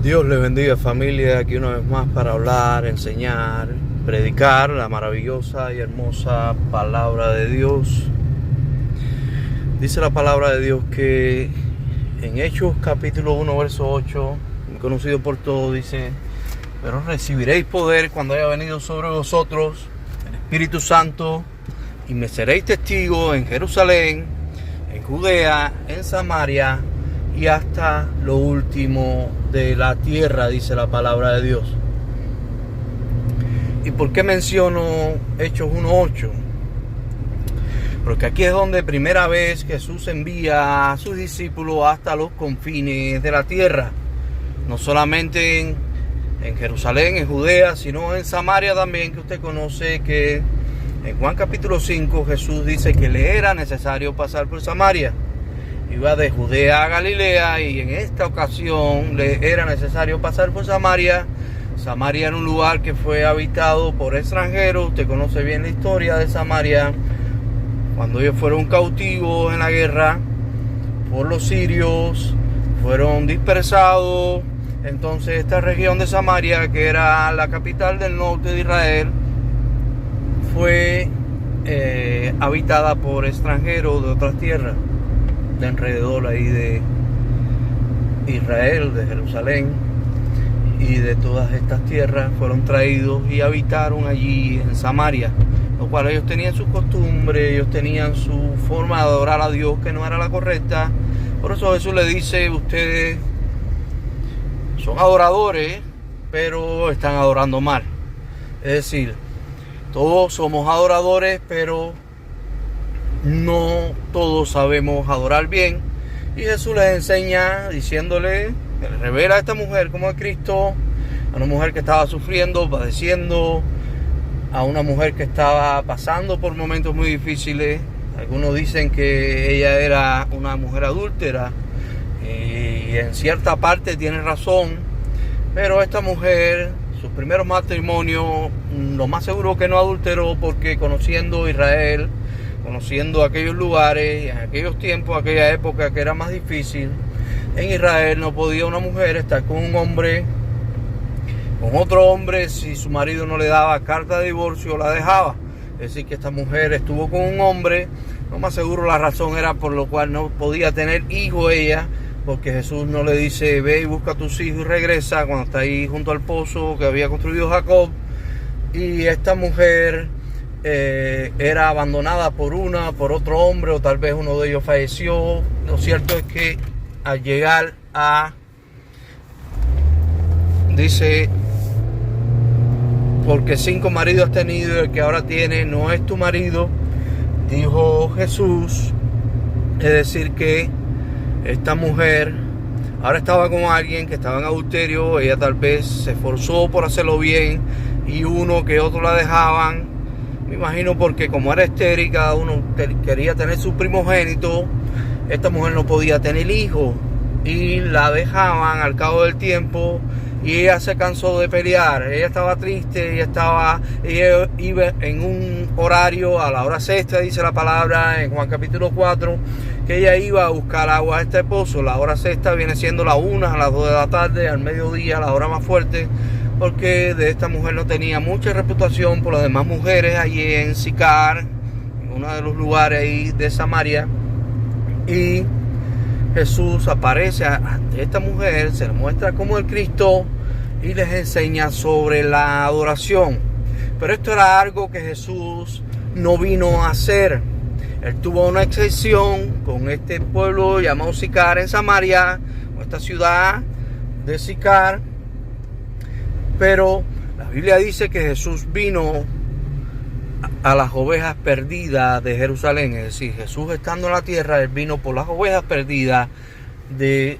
Dios le bendiga, familia, aquí una vez más para hablar, enseñar, predicar la maravillosa y hermosa palabra de Dios. Dice la palabra de Dios que en Hechos capítulo 1 verso 8, conocido por todos, dice: pero recibiréis poder cuando haya venido sobre vosotros el Espíritu Santo, y me seréis testigos en Jerusalén, en Judea, en Samaria y hasta lo último de la tierra, dice la palabra de Dios. ¿Y por qué menciono Hechos 1:8? Porque aquí es donde primera vez Jesús envía a sus discípulos hasta los confines de la tierra. No solamente en Jerusalén, en Judea, sino en Samaria también, que usted conoce que en Juan capítulo 5 Jesús dice que le era necesario pasar por Samaria. Iba de Judea a Galilea y en esta ocasión le era necesario pasar por Samaria. Samaria era un lugar que fue habitado por extranjeros. Usted conoce bien la historia de Samaria. Cuando ellos fueron cautivos en la guerra por los sirios, fueron dispersados. Entonces esta región de Samaria, que era la capital del norte de Israel, fue habitada por extranjeros de otras tierras, de alrededor ahí de Israel, de Jerusalén y de todas estas tierras. Fueron traídos y habitaron allí en Samaria, lo cual ellos tenían sus costumbres, ellos tenían su forma de adorar a Dios que no era la correcta. Por eso Jesús le dice: ustedes son adoradores, pero están adorando mal. Es decir, todos somos adoradores, pero no todos sabemos adorar bien. Y Jesús les enseña diciéndole, le revela a esta mujer como es Cristo, a una mujer que estaba sufriendo, padeciendo, a una mujer que estaba pasando por momentos muy difíciles. Algunos dicen que ella era una mujer adúltera, y en cierta parte tiene razón, pero esta mujer, sus primeros matrimonios, lo más seguro que no adulteró, porque conociendo Israel, conociendo aquellos lugares, en aquellos tiempos, aquella época que era más difícil, en Israel no podía una mujer estar con un hombre, con otro hombre, si su marido no le daba carta de divorcio, la dejaba. Es decir, que esta mujer estuvo con un hombre. Lo más seguro la razón era por lo cual no podía tener hijo ella, porque Jesús no le dice: ve y busca a tus hijos y regresa, cuando está ahí junto al pozo que había construido Jacob. Y esta mujer era abandonada por otro hombre, o tal vez uno de ellos falleció. Lo cierto es que al llegar dice: porque 5 maridos has tenido y el que ahora tiene no es tu marido, dijo Jesús. Es decir, que esta mujer ahora estaba con alguien que estaba en adulterio. Ella tal vez se esforzó por hacerlo bien, y uno que otro la dejaban. Me imagino porque como era estéril, cada uno quería tener su primogénito. Esta mujer no podía tener hijos y la dejaban al cabo del tiempo, y ella se cansó de pelear. Ella estaba triste, ella iba en un horario a la hora sexta, dice la palabra en Juan capítulo 4, que ella iba a buscar agua a este pozo. La hora sexta viene siendo la 1, a las 2 de la tarde, al mediodía, la hora más fuerte, porque de esta mujer no tenía mucha reputación por las demás mujeres allí en Sicar, en uno de los lugares ahí de Samaria. Y Jesús aparece ante esta mujer, se le muestra como el Cristo y les enseña sobre la adoración. Pero esto era algo que Jesús no vino a hacer. Él tuvo una excepción con este pueblo llamado Sicar en Samaria, o esta ciudad de Sicar. Pero la Biblia dice que Jesús vino a las ovejas perdidas de Jerusalén. Es decir, Jesús estando en la tierra, Él vino por las ovejas perdidas de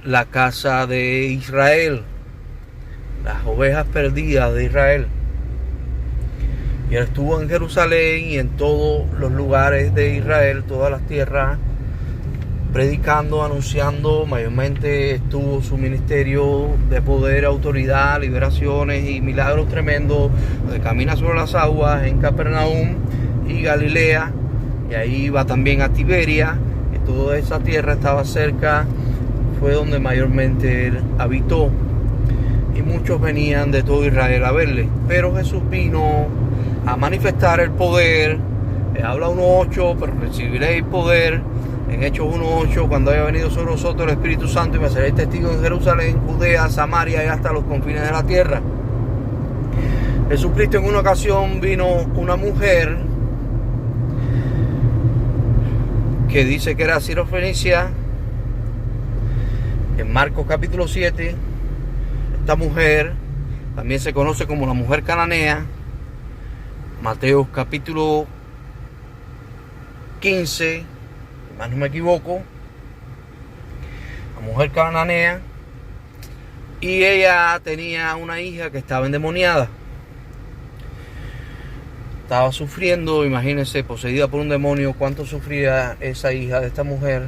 la casa de Israel, las ovejas perdidas de Israel. Y Él estuvo en Jerusalén y en todos los lugares de Israel, todas las tierras, predicando, anunciando. Mayormente estuvo su ministerio de poder, autoridad, liberaciones y milagros tremendos, donde camina sobre las aguas en Capernaum y Galilea, y ahí iba también a Tiberia, y toda esa tierra estaba cerca fue donde mayormente él habitó, y muchos venían de todo Israel a verle. Pero Jesús vino a manifestar el poder. Habla 1:8, pero recibiréis poder, en Hechos 1:8, cuando haya venido sobre vosotros el Espíritu Santo, y me seréis testigos en Jerusalén, Judea, Samaria y hasta los confines de la tierra. Jesucristo, en una ocasión vino una mujer que dice que era sirofenicia. En Marcos capítulo 7, esta mujer también se conoce como la mujer cananea. Mateo capítulo 15, si más no me equivoco, la mujer cananea, y ella tenía una hija que estaba endemoniada. Estaba sufriendo, imagínense, poseída por un demonio. Cuánto sufría esa hija de esta mujer,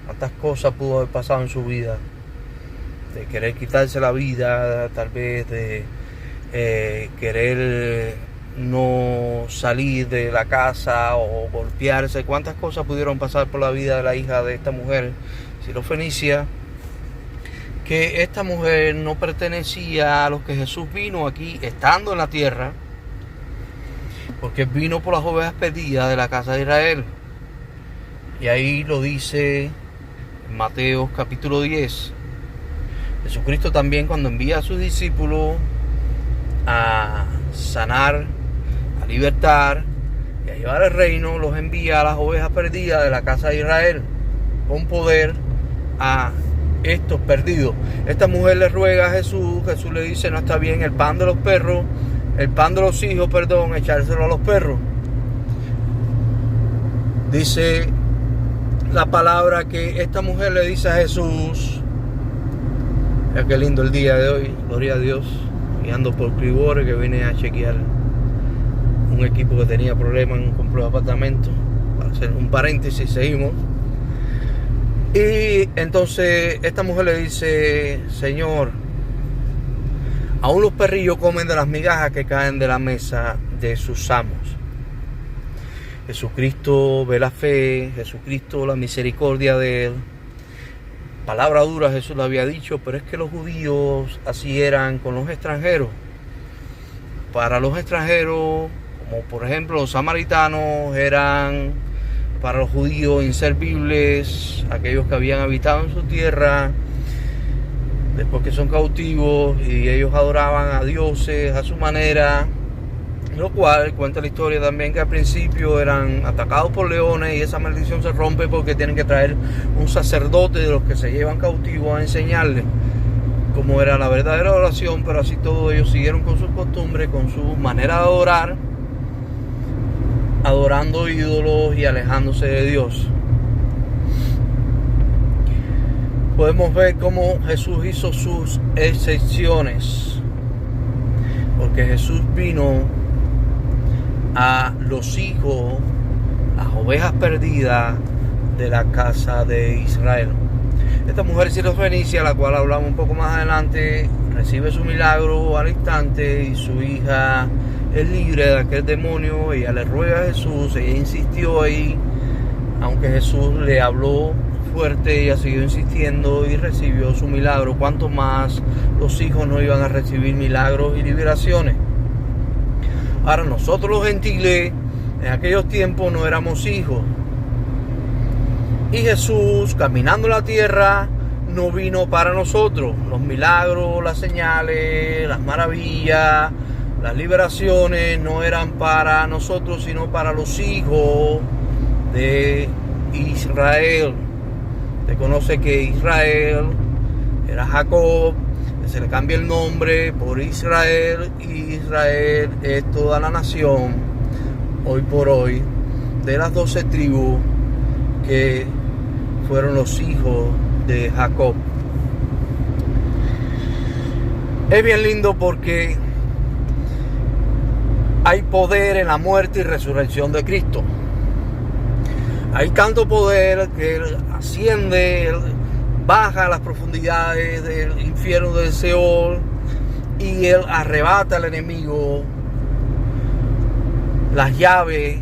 cuántas cosas pudo haber pasado en su vida, de querer quitarse la vida, tal vez de querer no salir de la casa o golpearse. Cuántas cosas pudieron pasar por la vida de la hija de esta mujer sirofenicia, que esta mujer no pertenecía a los que Jesús vino aquí estando en la tierra, porque vino por las ovejas perdidas de la casa de Israel. Y ahí lo dice en Mateo capítulo 10. Jesucristo también, cuando envía a sus discípulos a sanar, a libertar y a llevar el reino, los envía a las ovejas perdidas de la casa de Israel con poder a estos perdidos. Esta mujer le ruega a Jesús. Jesús le dice: no está bien el pan de los perros, el pan de los hijos, echárselo a los perros. Dice la palabra que esta mujer le dice a Jesús. Mira qué lindo el día de hoy, gloria a Dios. Y ando por Clibore, que vine a chequear un equipo que tenía problemas en un complejo de apartamento. Para hacer un paréntesis, seguimos. Y entonces esta mujer le dice: Señor, aún los perrillos comen de las migajas que caen de la mesa de sus amos. Jesucristo ve la fe, Jesucristo la misericordia de él. Palabra dura Jesús lo había dicho, pero es que los judíos así eran con los extranjeros. Para los extranjeros, como por ejemplo los samaritanos, eran para los judíos inservibles, aquellos que habían habitado en su tierra después que son cautivos, y ellos adoraban a dioses a su manera, lo cual cuenta la historia también que al principio eran atacados por leones, y esa maldición se rompe porque tienen que traer un sacerdote de los que se llevan cautivos a enseñarles cómo era la verdadera oración. Pero así todos ellos siguieron con sus costumbres, con su manera de adorar, adorando ídolos y alejándose de Dios. Podemos ver cómo Jesús hizo sus excepciones, porque Jesús vino a los hijos, las ovejas perdidas de la casa de Israel. Esta mujer sirofenicia, la cual hablamos un poco más adelante, recibe su milagro al instante, y su hija es libre de aquel demonio. Ella le ruega a Jesús, ella insistió ahí, aunque Jesús le habló fuerte, ella siguió insistiendo y recibió su milagro. ¿Cuánto más los hijos no iban a recibir milagros y liberaciones? Ahora, nosotros los gentiles en aquellos tiempos no éramos hijos, y Jesús, caminando la tierra, no vino para nosotros. Los milagros, las señales, las maravillas, las liberaciones no eran para nosotros, sino para los hijos de Israel. Se conoce que Israel era Jacob, que se le cambia el nombre por Israel, y Israel es toda la nación hoy por hoy de las 12 tribus que fueron los hijos de Jacob. Es bien lindo porque hay poder en la muerte y resurrección de Cristo. Hay tanto poder que Él asciende, Él baja a las profundidades del infierno del Seol, y Él arrebata al enemigo las llaves,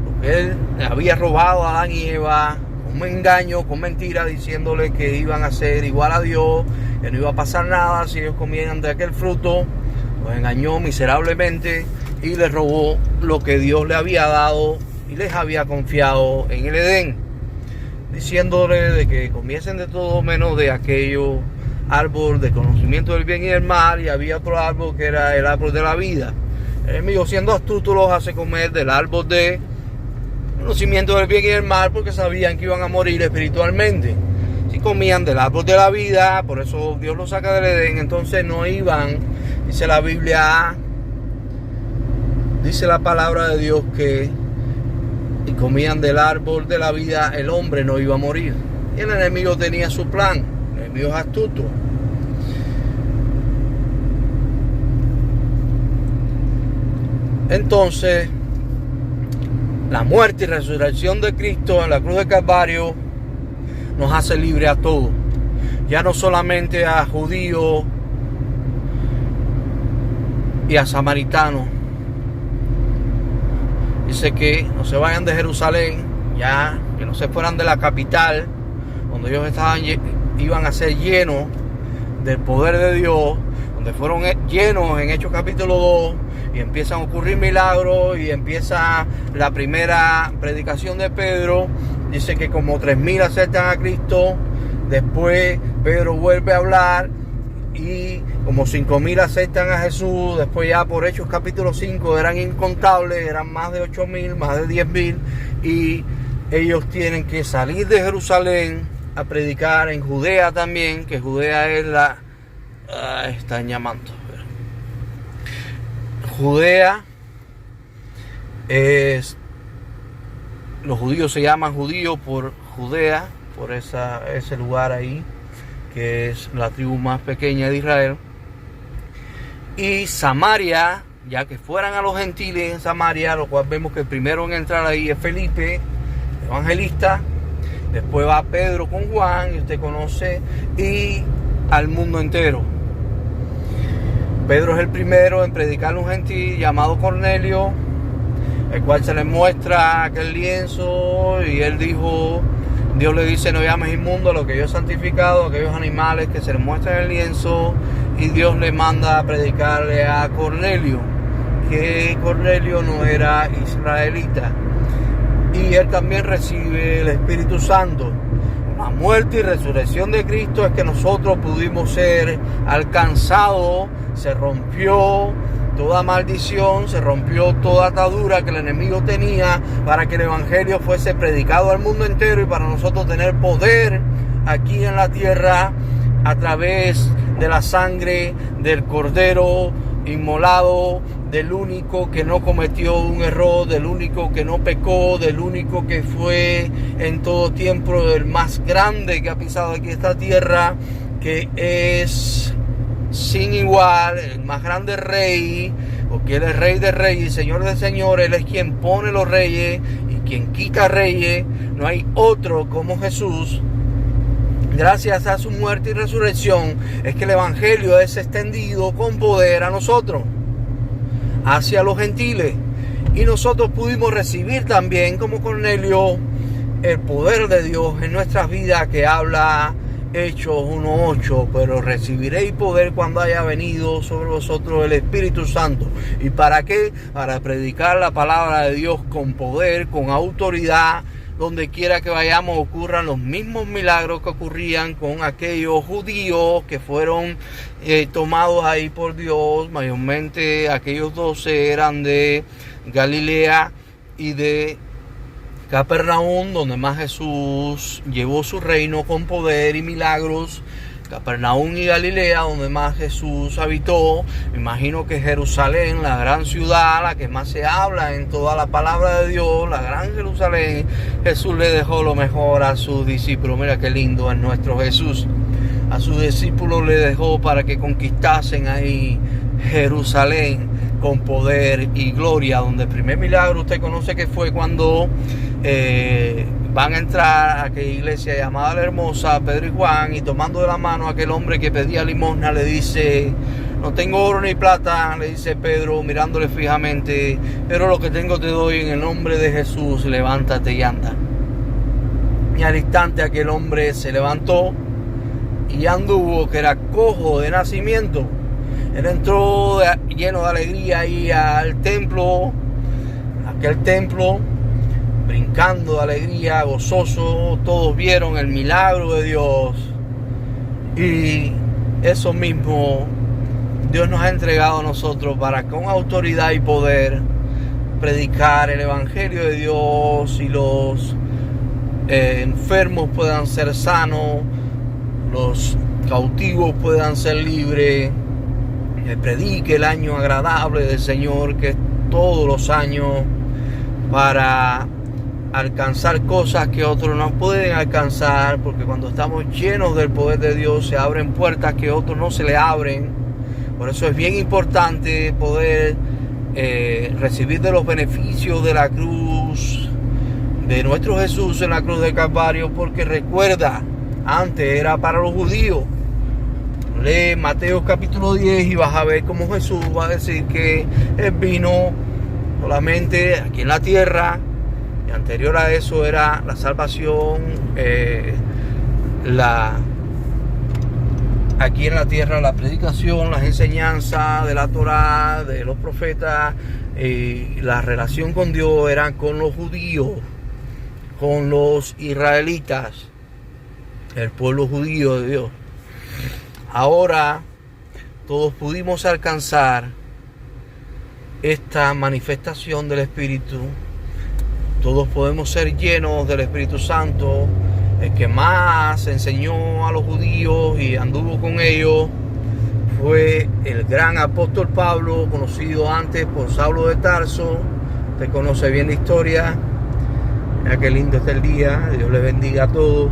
lo que Él había robado a Adán y Eva un engaño, con mentiras, diciéndole que iban a ser igual a Dios, que no iba a pasar nada si ellos comían de aquel fruto. Los engañó miserablemente y les robó lo que Dios le había dado y les había confiado en el Edén, diciéndole de que comiesen de todo menos de aquello árbol de conocimiento del bien y del mal, y había otro árbol que era el árbol de la vida. El enemigo, siendo astuto, los hace comer del árbol de conocimiento del bien y del mal, porque sabían que iban a morir espiritualmente. Si comían del árbol de la vida, por eso Dios los saca del Edén, entonces no iban, dice la Biblia, dice la palabra de Dios que si comían del árbol de la vida, el hombre no iba a morir. Y el enemigo tenía su plan. El enemigo es astuto. Entonces, la muerte y resurrección de Cristo en la cruz de Calvario nos hace libre a todos. Ya no solamente a judíos y a samaritanos. Dice que no se vayan de Jerusalén, ya que no se fueran de la capital, donde ellos iban a ser llenos del poder de Dios, donde fueron llenos en Hechos capítulo 2, y empiezan a ocurrir milagros, y empieza la primera predicación de Pedro. Dice que como 3,000 aceptan a Cristo, después Pedro vuelve a hablar, y como 5,000 aceptan a Jesús. Después ya por Hechos capítulo 5 eran incontables, eran más de 8,000, más de 10,000, y ellos tienen que salir de Jerusalén a predicar en Judea también, que Judea es la... están llamando. Judea es... Los judíos se llaman judíos por Judea, por ese lugar ahí, que es la tribu más pequeña de Israel. Y Samaria, ya que fueran a los gentiles en Samaria, lo cual vemos que el primero en entrar ahí es Felipe, el evangelista. Después va Pedro con Juan, y usted conoce, y al mundo entero. Pedro es el primero en predicar a un gentil llamado Cornelio, el cual se le muestra aquel lienzo, y él dijo... Dios le dice: no llames inmundo a lo que yo he santificado, a aquellos animales que se les muestran en el lienzo. Y Dios le manda a predicarle a Cornelio, que Cornelio no era israelita. Y él también recibe el Espíritu Santo. La muerte y resurrección de Cristo es que nosotros pudimos ser alcanzados. Se rompió toda maldición, se rompió toda atadura que el enemigo tenía, para que el evangelio fuese predicado al mundo entero, y para nosotros tener poder aquí en la tierra a través de la sangre del Cordero inmolado, del único que no cometió un error, del único que no pecó, del único que fue en todo tiempo el más grande que ha pisado aquí esta tierra, que es sin igual, el más grande rey, porque él es rey de reyes y señor de señores. Él es quien pone los reyes y quien quita reyes. No hay otro como Jesús. Gracias a su muerte y resurrección es que el evangelio es extendido con poder a nosotros, hacia los gentiles, y nosotros pudimos recibir también, como Cornelio, el poder de Dios en nuestras vidas, que habla Hechos 1:8, pero recibiréis poder cuando haya venido sobre vosotros el Espíritu Santo. ¿Y para qué? Para predicar la palabra de Dios con poder, con autoridad. Donde quiera que vayamos ocurran los mismos milagros que ocurrían con aquellos judíos que fueron tomados ahí por Dios. Mayormente aquellos 12 eran de Galilea y de Capernaum, donde más Jesús llevó su reino con poder y milagros. Capernaum y Galilea, donde más Jesús habitó. Me imagino que Jerusalén, la gran ciudad, la que más se habla en toda la palabra de Dios, la gran Jerusalén, Jesús le dejó lo mejor a sus discípulos. Mira qué lindo es nuestro Jesús. A sus discípulos le dejó para que conquistasen ahí Jerusalén con poder y gloria, donde el primer milagro usted conoce que fue cuando van a entrar a aquella iglesia llamada La Hermosa, Pedro y Juan, y tomando de la mano a aquel hombre que pedía limosna, le dice: no tengo oro ni plata, le dice Pedro mirándole fijamente, pero lo que tengo te doy, en el nombre de Jesús, levántate y anda. Y al instante aquel hombre se levantó y anduvo, que era cojo de nacimiento. Él entró lleno de alegría ahí al templo, aquel templo, brincando de alegría, gozoso. Todos vieron el milagro de Dios. Y eso mismo Dios nos ha entregado a nosotros para con autoridad y poder predicar el evangelio de Dios, y los enfermos puedan ser sanos, los cautivos puedan ser libres. Que predique el año agradable del Señor, que es todos los años, para alcanzar cosas que otros no pueden alcanzar, porque cuando estamos llenos del poder de Dios se abren puertas que otros no se le abren. Por eso es bien importante poder recibir de los beneficios de la cruz, de nuestro Jesús en la cruz del Calvario, porque recuerda, antes era para los judíos. Lee Mateo capítulo 10 y vas a ver cómo Jesús va a decir que Él vino solamente aquí en la tierra, y anterior a eso era la salvación, aquí en la tierra la predicación, las enseñanzas de la Torá, de los profetas, la relación con Dios era con los judíos, con los israelitas, el pueblo judío de Dios. Ahora todos pudimos alcanzar esta manifestación del Espíritu. Todos podemos ser llenos del Espíritu Santo. El que más enseñó a los judíos y anduvo con ellos fue el gran apóstol Pablo, conocido antes por Saulo de Tarso. Usted conoce bien la historia. Mira qué lindo está el día. Dios le bendiga a todos.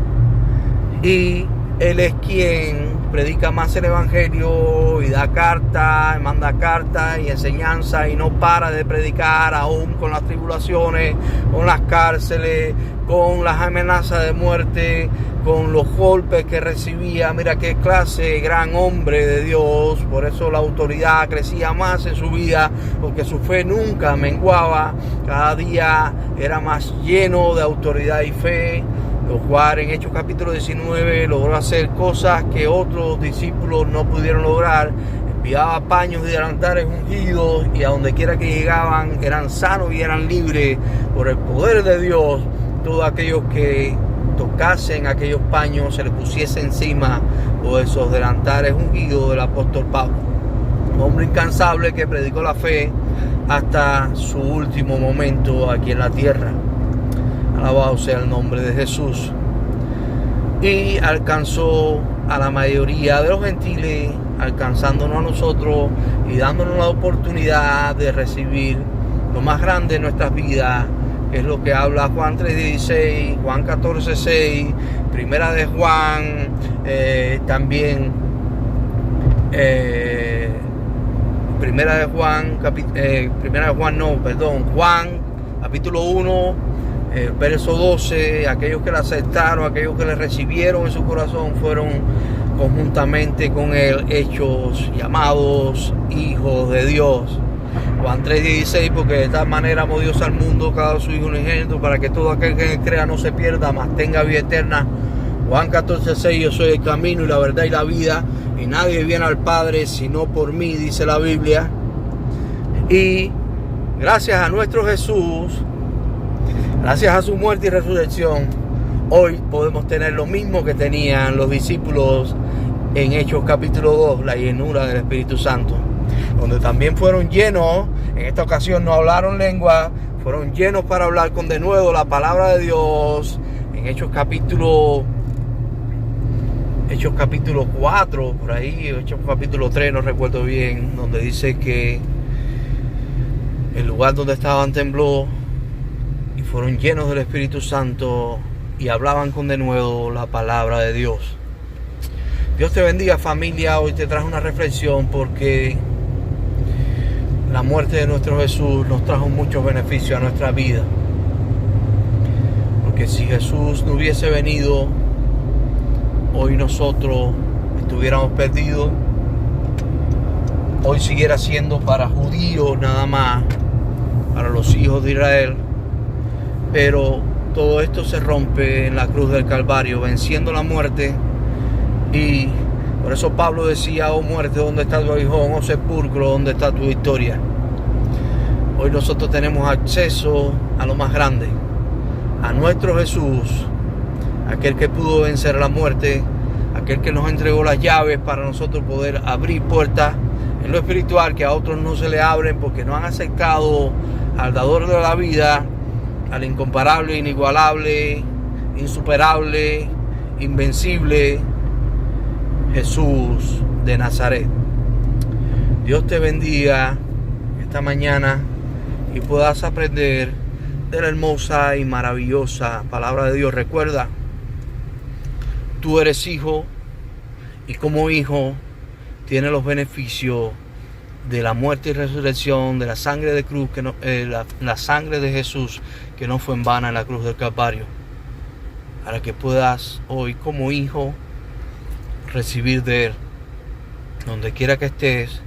Y él es quien predica más el evangelio y da cartas, manda cartas y enseñanza, y no para de predicar aún con las tribulaciones, con las cárceles, con las amenazas de muerte, con los golpes que recibía. Mira qué clase, gran hombre de Dios. Por eso la autoridad crecía más en su vida, porque su fe nunca menguaba. Cada día era más lleno de autoridad y fe. Lo cual en Hechos capítulo 19 logró hacer cosas que otros discípulos no pudieron lograr. Enviaba paños y delantares ungidos, y a donde quiera que llegaban eran sanos y eran libres por el poder de Dios. Todos aquellos que tocasen aquellos paños se les pusiese encima por esos delantares ungidos del apóstol Pablo. Un hombre incansable que predicó la fe hasta su último momento aquí en la tierra. Alabado sea el nombre de Jesús. Y alcanzó a la mayoría de los gentiles, alcanzándonos a nosotros y dándonos la oportunidad de recibir lo más grande de nuestras vidas, que es lo que habla Juan 3:16, Juan 14:6, Primera de Juan, también Juan capítulo 1, verso 12. Aquellos que le aceptaron, aquellos que le recibieron en su corazón, fueron conjuntamente con él hechos, llamados hijos de Dios. Juan 3:16, porque de tal manera amó Dios al mundo, que ha dado a su Hijo unigénito, para que todo aquel que en él crea no se pierda, mas tenga vida eterna. Juan 14:6, yo soy el camino y la verdad y la vida, y nadie viene al Padre sino por mí, dice la Biblia. Y gracias a nuestro Jesús, gracias a su muerte y resurrección, hoy podemos tener lo mismo que tenían los discípulos en Hechos capítulo 2, la llenura del Espíritu Santo, donde también fueron llenos. En esta ocasión no hablaron lengua, fueron llenos para hablar con denuedo la palabra de Dios. En Hechos capítulo 4, por ahí, Hechos capítulo 3, no recuerdo bien, donde dice que el lugar donde estaban tembló, y fueron llenos del Espíritu Santo y hablaban con denuedo la palabra de Dios. Dios te bendiga, familia. Hoy te traje una reflexión, porque la muerte de nuestro Jesús nos trajo muchos beneficios a nuestra vida. Porque si Jesús no hubiese venido, hoy nosotros estuviéramos perdidos. Hoy siguiera siendo para judíos nada más, para los hijos de Israel. Pero todo esto se rompe en la cruz del Calvario, venciendo la muerte. Y por eso Pablo decía: oh muerte, ¿dónde está tu aguijón? Oh sepulcro, ¿dónde está tu victoria? Hoy nosotros tenemos acceso a lo más grande, a nuestro Jesús, aquel que pudo vencer la muerte, aquel que nos entregó las llaves para nosotros poder abrir puertas en lo espiritual que a otros no se le abren porque no han aceptado al dador de la vida, al incomparable, inigualable, insuperable, invencible Jesús de Nazaret. Dios te bendiga esta mañana y puedas aprender de la hermosa y maravillosa palabra de Dios. Recuerda, tú eres hijo y como hijo tienes los beneficios de la muerte y resurrección, de la sangre de cruz, la sangre de Jesús que no fue en vano en la cruz del Calvario, para que puedas hoy como hijo recibir de Él, donde quiera que estés,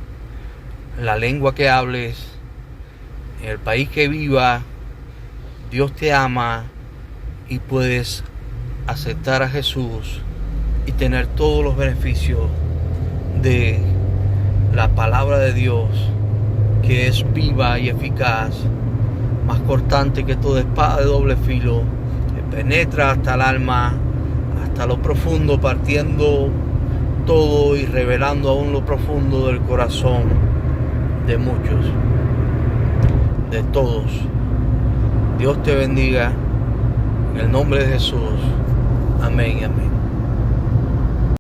en la lengua que hables, en el país que vivas. Dios te ama y puedes aceptar a Jesús y tener todos los beneficios de la palabra de Dios, que es viva y eficaz, más cortante que toda espada de doble filo, que penetra hasta el alma, hasta lo profundo, partiendo todo y revelando aún lo profundo del corazón de muchos, de todos. Dios te bendiga en el nombre de Jesús. Amén y amén.